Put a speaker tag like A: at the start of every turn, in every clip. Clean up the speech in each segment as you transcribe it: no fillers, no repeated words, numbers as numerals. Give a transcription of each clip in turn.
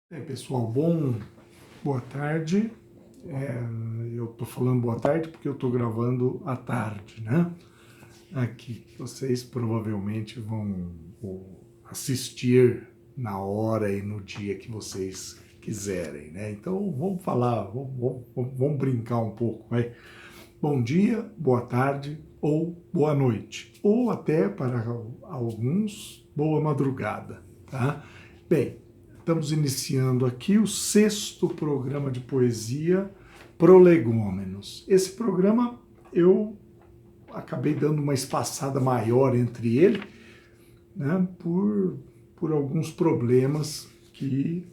A: Pessoal, boa tarde. Eu estou falando boa tarde porque eu estou gravando à tarde, né? Aqui, vocês provavelmente vão assistir na hora e no dia que vocês quiserem, né? Então vamos falar, vamos brincar um pouco, vai? Bom dia, boa tarde ou boa noite, ou até para alguns, boa madrugada, tá? Bem, estamos iniciando aqui o 6º programa de poesia Prolegômenos. Esse programa eu acabei dando uma espaçada maior entre ele, né, por alguns problemas de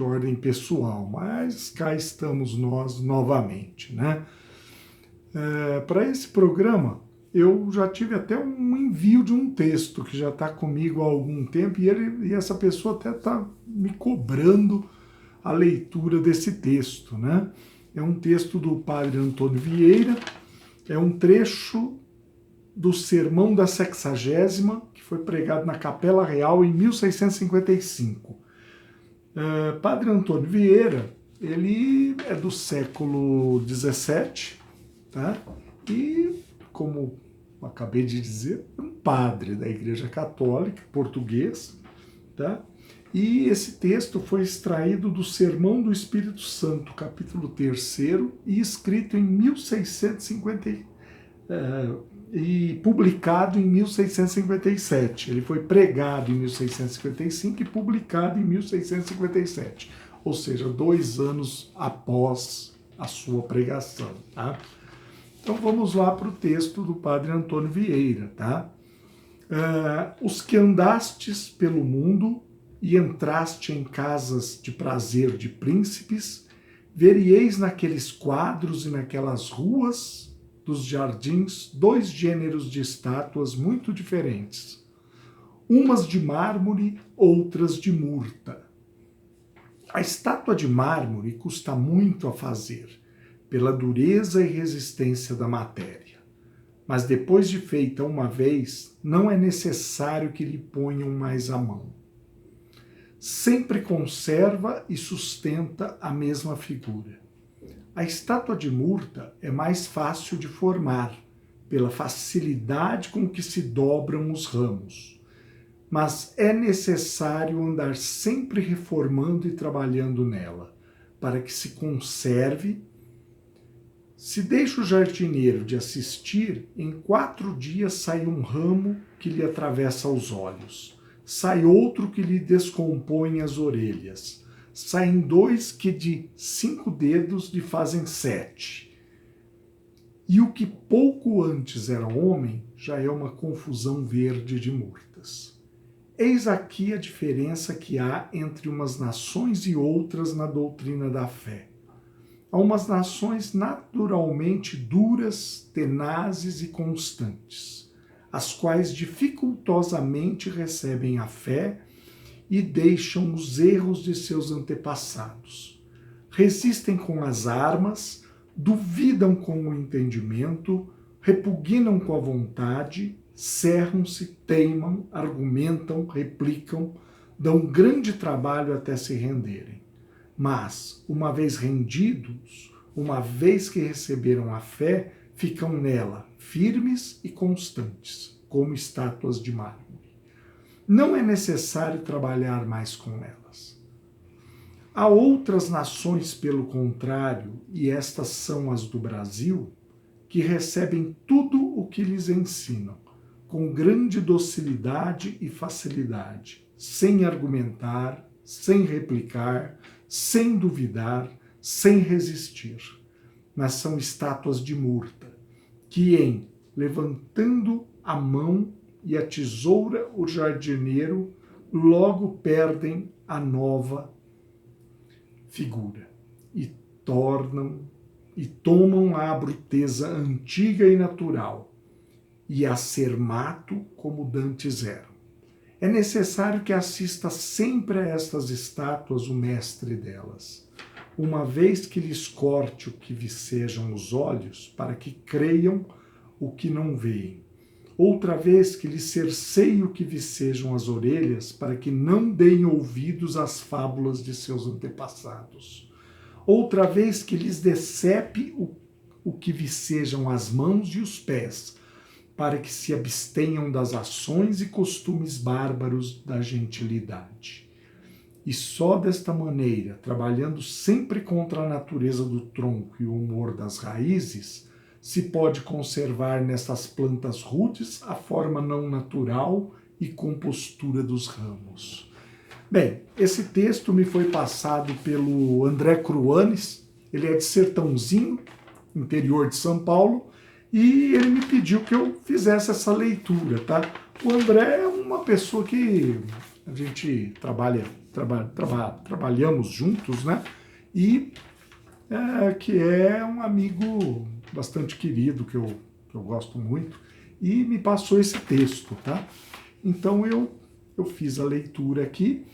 A: ordem pessoal, mas cá estamos nós novamente, né? Para esse programa, eu já tive até um envio de um texto que já está comigo há algum tempo e essa pessoa até está me cobrando a leitura desse texto, né? É um texto do padre Antônio Vieira, é um trecho do Sermão da Sexagésima, que foi pregado na Capela Real em 1655. Padre Antônio Vieira, ele é do século XVII, tá? E, como acabei de dizer, um padre da Igreja Católica, português, tá? E esse texto foi extraído do Sermão do Espírito Santo, capítulo 3º, e escrito em 1650 e publicado em 1657. Ele foi pregado em 1655 e publicado em 1657, ou seja, 2 anos após a sua pregação, tá? Então vamos lá para o texto do padre Antônio Vieira, tá? Os que andastes pelo mundo e entraste em casas de prazer de príncipes, verieis naqueles quadros e naquelas ruas dos jardins 2 gêneros de estátuas muito diferentes, umas de mármore, outras de murta. A estátua de mármore custa muito a fazer, pela dureza e resistência da matéria. Mas depois de feita uma vez, não é necessário que lhe ponham mais a mão. Sempre conserva e sustenta a mesma figura. A estátua de murta é mais fácil de formar, pela facilidade com que se dobram os ramos. Mas é necessário andar sempre reformando e trabalhando nela, para que se conserve. Se deixa o jardineiro de assistir, em 4 dias sai um ramo que lhe atravessa os olhos, sai outro que lhe descompõe as orelhas, saem 2 que de 5 dedos lhe fazem 7. E o que pouco antes era homem, já é uma confusão verde de murtas. Eis aqui a diferença que há entre umas nações e outras na doutrina da fé. Há umas nações naturalmente duras, tenazes e constantes, as quais dificultosamente recebem a fé e deixam os erros de seus antepassados. Resistem com as armas, duvidam com o entendimento, repugnam com a vontade, cerram-se, teimam, argumentam, replicam, dão grande trabalho até se renderem. Mas, uma vez rendidos, uma vez que receberam a fé, ficam nela firmes e constantes, como estátuas de mármore. Não é necessário trabalhar mais com elas. Há outras nações, pelo contrário, e estas são as do Brasil, que recebem tudo o que lhes ensinam, com grande docilidade e facilidade, sem argumentar, sem replicar, sem duvidar, sem resistir. Mas são estátuas de murta, que levantando a mão e a tesoura o jardineiro, logo perdem a nova figura e tomam a bruteza antiga e natural, e a ser mato como dantes eram. É necessário que assista sempre a estas estátuas o mestre delas, uma vez que lhes corte o que vicejam os olhos, para que creiam o que não veem, Outra vez que lhes cerceio que vicejam as orelhas, para que não deem ouvidos às fábulas de seus antepassados. Outra vez que lhes decepe o que vicejam as mãos e os pés, para que se abstenham das ações e costumes bárbaros da gentilidade. E só desta maneira, trabalhando sempre contra a natureza do tronco e o humor das raízes, se pode conservar nessas plantas rudes a forma não natural e compostura dos ramos. Bem, esse texto me foi passado pelo André Cruanes, ele é de Sertãozinho, interior de São Paulo, e ele me pediu que eu fizesse essa leitura, tá? O André é uma pessoa que a gente trabalhamos juntos, né? E que é um amigo bastante querido, que eu gosto muito, e me passou esse texto, tá? Então eu fiz a leitura aqui,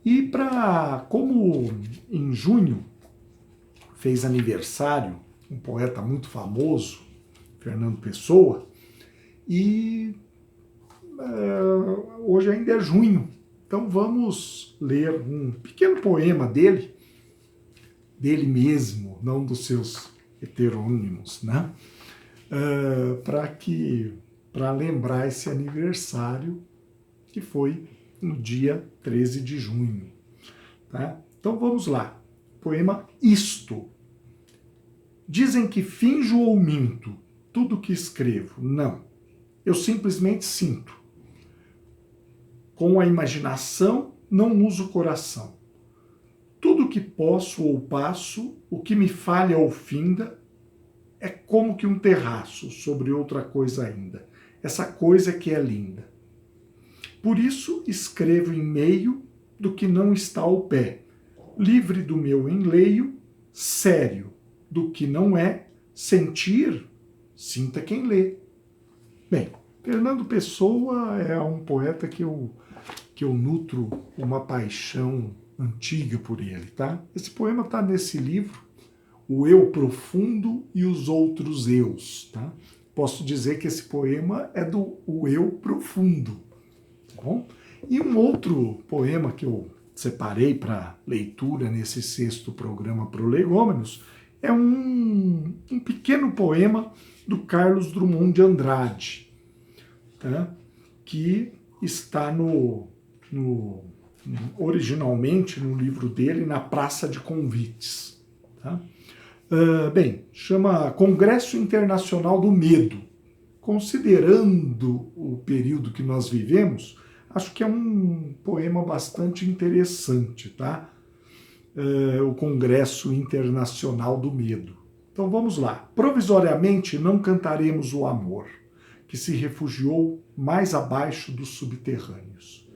A: e como em junho fez aniversário um poeta muito famoso, Fernando Pessoa, e hoje ainda é junho, então vamos ler um pequeno poema dele mesmo, não dos seus heterônimos, né? Para lembrar esse aniversário que foi no dia 13 de junho. Tá? Então vamos lá. Poema Isto. Dizem que finjo ou minto tudo que escrevo. Não. Eu simplesmente sinto. Com a imaginação, não uso o coração. Tudo que posso ou passo, o que me falha ou finda, é como que um terraço sobre outra coisa ainda. Essa coisa que é linda. Por isso escrevo em meio do que não está ao pé, livre do meu enleio, sério do que não é, sentir, sinta quem lê. Bem, Fernando Pessoa é um poeta que eu nutro uma paixão antiga por ele, tá? Esse poema está nesse livro, O Eu Profundo e os Outros Eus, tá? Posso dizer que esse poema é do O Eu Profundo, tá bom? E um outro poema que eu separei para leitura nesse 6º programa Prolegômenos é um pequeno poema do Carlos Drummond de Andrade, tá? Que está originalmente no livro dele, Na Praça de Convites. Tá? Bem, chama Congresso Internacional do Medo. Considerando o período que nós vivemos, acho que é um poema bastante interessante, tá? O Congresso Internacional do Medo. Então vamos lá. Provisoriamente não cantaremos o amor, que se refugiou mais abaixo dos subterrâneos.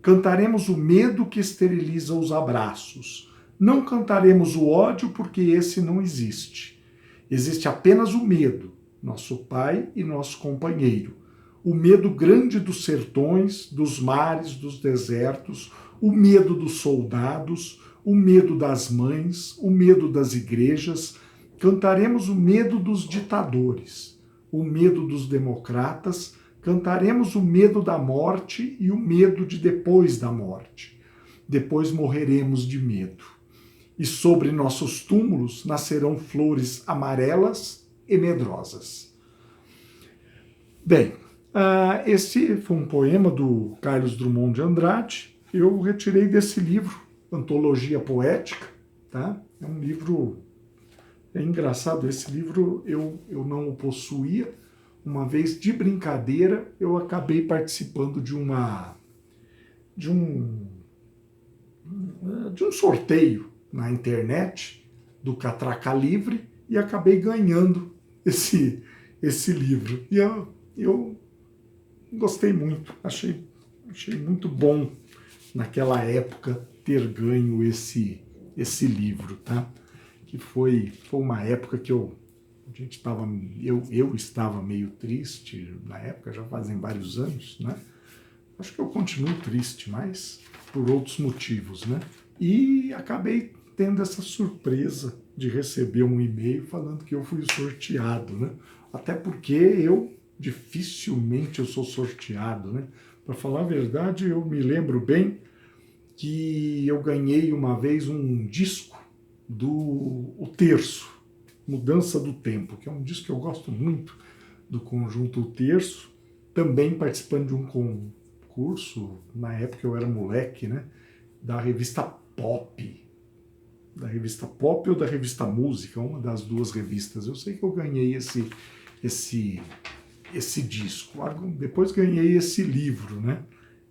A: Cantaremos o medo que esteriliza os abraços. Não cantaremos o ódio, porque esse não existe. Existe apenas o medo, nosso pai e nosso companheiro. O medo grande dos sertões, dos mares, dos desertos, o medo dos soldados, o medo das mães, o medo das igrejas. Cantaremos o medo dos ditadores, o medo dos democratas. Cantaremos o medo da morte e o medo de depois da morte. Depois morreremos de medo. E sobre nossos túmulos nascerão flores amarelas e medrosas. Bem, esse foi um poema do Carlos Drummond de Andrade. Eu retirei desse livro, Antologia Poética. Tá? É um livro... É engraçado, esse livro eu não o possuía. Uma vez, de brincadeira, eu acabei participando de um sorteio na internet do Catraca Livre e acabei ganhando esse livro. E eu gostei muito, achei muito bom naquela época ter ganho esse livro, tá? Que foi uma época que eu estava meio triste na época, já fazem vários anos, né? Acho que eu continuo triste, mas por outros motivos, né? E acabei tendo essa surpresa de receber um e-mail falando que eu fui sorteado, né? Até porque eu dificilmente eu sou sorteado, né? Para falar a verdade, eu me lembro bem que eu ganhei uma vez um disco do O Terço, Mudança do Tempo, que é um disco que eu gosto muito, do conjunto O Terço, também participando de um concurso, na época eu era moleque, né? Da revista Pop, ou da revista Música, uma das duas revistas. Eu sei que eu ganhei esse disco. Depois ganhei esse livro, né?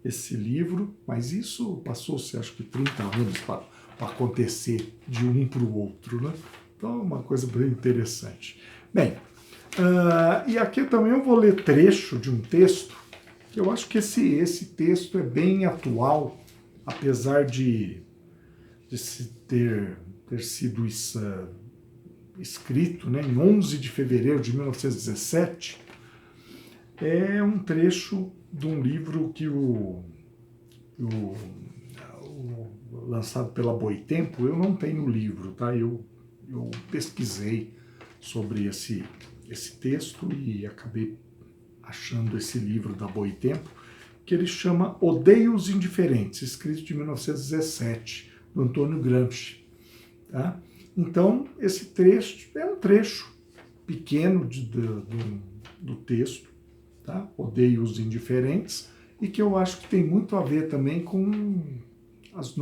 A: Esse livro, mas isso passou-se acho que 30 anos para acontecer de um para o outro, né? Então é uma coisa bem interessante. Bem, e aqui também eu vou ler trecho de um texto, que eu acho que esse texto é bem atual, apesar de ter sido escrito, né, em 11 de fevereiro de 1917, é um trecho de um livro que lançado pela Boitempo. Eu não tenho o livro, tá? Eu pesquisei sobre esse texto e acabei achando esse livro da Boitempo, que ele chama Odeio os Indiferentes, escrito de 1917, do Antônio Gramsci. Tá? Então, esse trecho é um trecho pequeno do texto, tá? Odeio os Indiferentes, e que eu acho que tem muito a ver também com os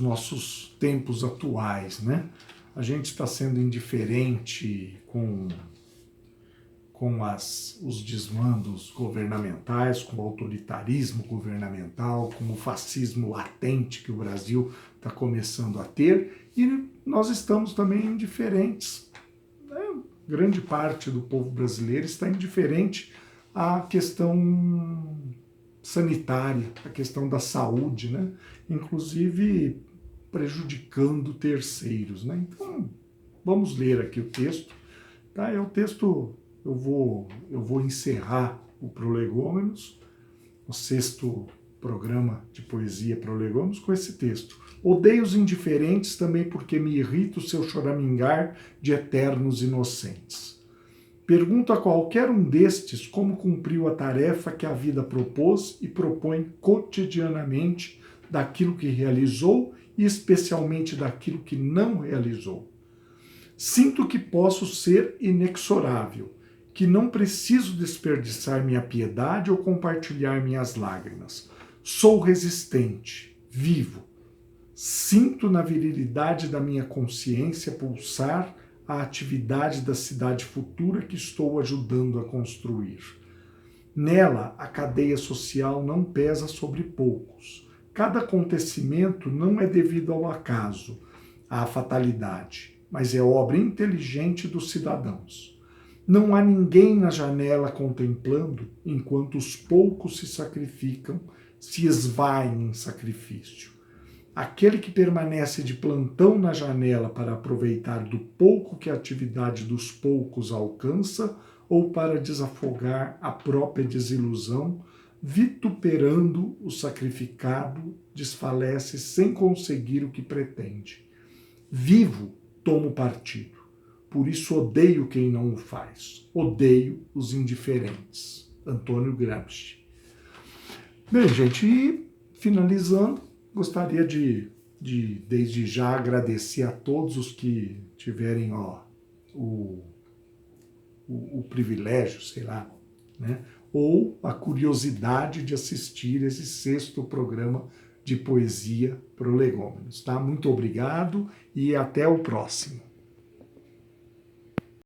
A: nossos tempos atuais, né? A gente está sendo indiferente com os desmandos governamentais, com o autoritarismo governamental, com o fascismo latente que o Brasil está começando a ter, e nós estamos também indiferentes. Grande parte do povo brasileiro está indiferente à questão sanitária, à questão da saúde, né? Inclusive prejudicando terceiros, né? Então, vamos ler aqui o texto. Tá? É o texto, eu vou encerrar o Prolegômenos, o 6º programa de poesia Prolegômenos, com esse texto. Odeio os indiferentes também porque me irrita o seu choramingar de eternos inocentes. Pergunto a qualquer um destes como cumpriu a tarefa que a vida propôs e propõe cotidianamente daquilo que realizou e especialmente daquilo que não realizou. Sinto que posso ser inexorável, que não preciso desperdiçar minha piedade ou compartilhar minhas lágrimas. Sou resistente, vivo. Sinto na virilidade da minha consciência pulsar a atividade da cidade futura que estou ajudando a construir. Nela, a cadeia social não pesa sobre poucos. Cada acontecimento não é devido ao acaso, à fatalidade, mas é obra inteligente dos cidadãos. Não há ninguém na janela contemplando enquanto os poucos se sacrificam, se esvaem em sacrifício. Aquele que permanece de plantão na janela para aproveitar do pouco que a atividade dos poucos alcança ou para desafogar a própria desilusão, vituperando o sacrificado, desfalece sem conseguir o que pretende. Vivo, tomo partido. Por isso odeio quem não o faz. Odeio os indiferentes. Antônio Gramsci. Bem, gente, e finalizando, gostaria de desde já agradecer a todos os que tiverem o privilégio, sei lá, né, ou a curiosidade de assistir esse 6º programa de poesia Prolegômenos. Tá? Muito obrigado e até o próximo.